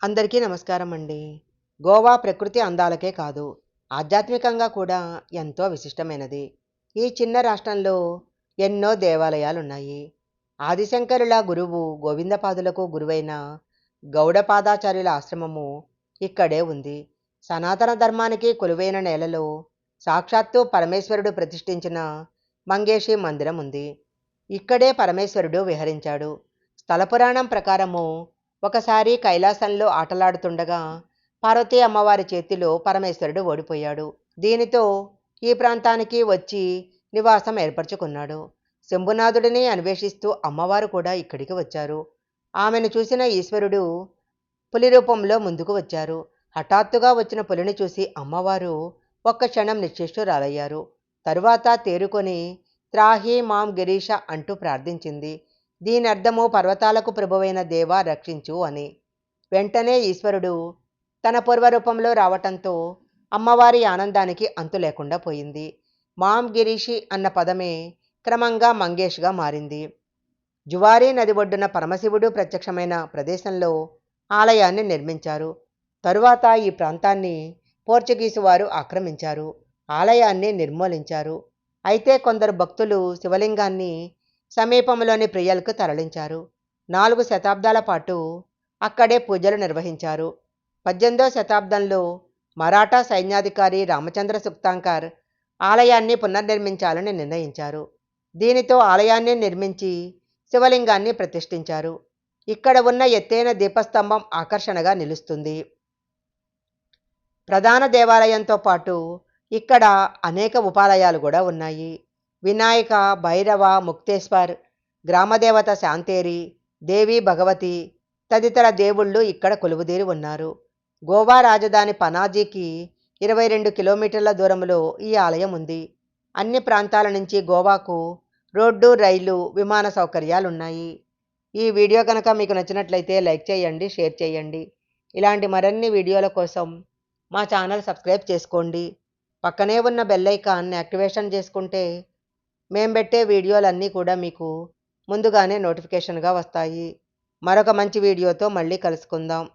అందరికీ నమస్కారం అండి. గోవా ప్రకృతి అందాలకే కాదు, ఆధ్యాత్మికంగా కూడా ఎంతో విశిష్టమైనది. ఈ చిన్న రాష్ట్రంలో ఎన్నో దేవాలయాలున్నాయి. ఆదిశంకరుల గురువు గోవిందపాదులకు గురువైన గౌడపాదాచార్యుల ఆశ్రమము ఇక్కడే ఉంది. సనాతన ధర్మానికి కొలువైన నేలలో సాక్షాత్తు పరమేశ్వరుడు ప్రతిష్ఠించిన మంగేషి మందిరం ఉంది. ఇక్కడే పరమేశ్వరుడు విహరించాడు. స్థల పురాణం ప్రకారము ఒకసారి కైలాసంలో ఆటలాడుతుండగా పార్వతీ అమ్మవారి చేతిలో పరమేశ్వరుడు ఓడిపోయాడు. దీనితో ఈ ప్రాంతానికి వచ్చి నివాసం ఏర్పరచుకున్నాడు. శంభునాథుడిని అన్వేషిస్తూ అమ్మవారు కూడా ఇక్కడికి వచ్చారు. ఆమెను చూసిన ఈశ్వరుడు పులి రూపంలో ముందుకు వచ్చారు. హఠాత్తుగా వచ్చిన పులిని చూసి అమ్మవారు ఒక్క క్షణం నిశ్చేష్టురాలయ్యారు. తరువాత తేరుకొని త్రాహి మాం గిరీష అంటూ ప్రార్థించింది. దీని అర్థము పర్వతాలకు ప్రభువైన దేవా రక్షించు అని. వెంటనే ఈశ్వరుడు తన పూర్వరూపంలో రావటంతో అమ్మవారి ఆనందానికి అంతు లేకుండా పోయింది. మాం గిరీషి అన్న పదమే క్రమంగా మంగేష్గా మారింది. జువారీ నది ఒడ్డున పరమశివుడు ప్రత్యక్షమైన ప్రదేశంలో ఆలయాన్ని నిర్మించారు. తరువాత ఈ ప్రాంతాన్ని పోర్చుగీసు వారు ఆక్రమించారు. ఆలయాన్ని నిర్మూలించారు. అయితే కొందరు భక్తులు శివలింగాన్ని సమీపంలోని ప్రియల్కు తరలించారు. 4 శతాబ్దాల పాటు అక్కడే పూజలు నిర్వహించారు. 18వ శతాబ్దంలో మరాఠా సైన్యాధికారి రామచంద్ర సుక్తాంకర్ ఆలయాన్ని పునర్నిర్మించాలని నిర్ణయించారు. దీనితో ఆలయాన్ని నిర్మించి శివలింగాన్ని ప్రతిష్ఠించారు. ఇక్కడ ఉన్న ఎత్తైన దీపస్తంభం ఆకర్షణగా నిలుస్తుంది. ప్రధాన దేవాలయంతో పాటు ఇక్కడ అనేక ఉపాలయాలు కూడా ఉన్నాయి. వినాయక, భైరవ, ముక్తేశ్వర్, గ్రామదేవత శాంతేరి, దేవి భగవతి తదితర దేవుళ్ళు ఇక్కడ కొలువుదీరి ఉన్నారు. గోవా రాజధాని పనాజీకి 22 కిలోమీటర్ల దూరంలో ఈ ఆలయం ఉంది. అన్ని ప్రాంతాల నుంచి గోవాకు రోడ్డు, రైలు, విమాన సౌకర్యాలున్నాయి. ఈ వీడియో కనుక మీకు నచ్చినట్లయితే లైక్ చేయండి, షేర్ చేయండి. ఇలాంటి మరిన్ని వీడియోల కోసం మా ఛానల్ సబ్స్క్రైబ్ చేసుకోండి. పక్కనే ఉన్న బెల్ ఐకాన్ని యాక్టివేషన్ చేసుకుంటే మేము పెట్టే వీడియోలన్నీ కూడా మీకు ముందుగానే నోటిఫికేషన్గా వస్తాయి. మరొక మంచి వీడియోతో మళ్ళీ కలుసుకుందాం.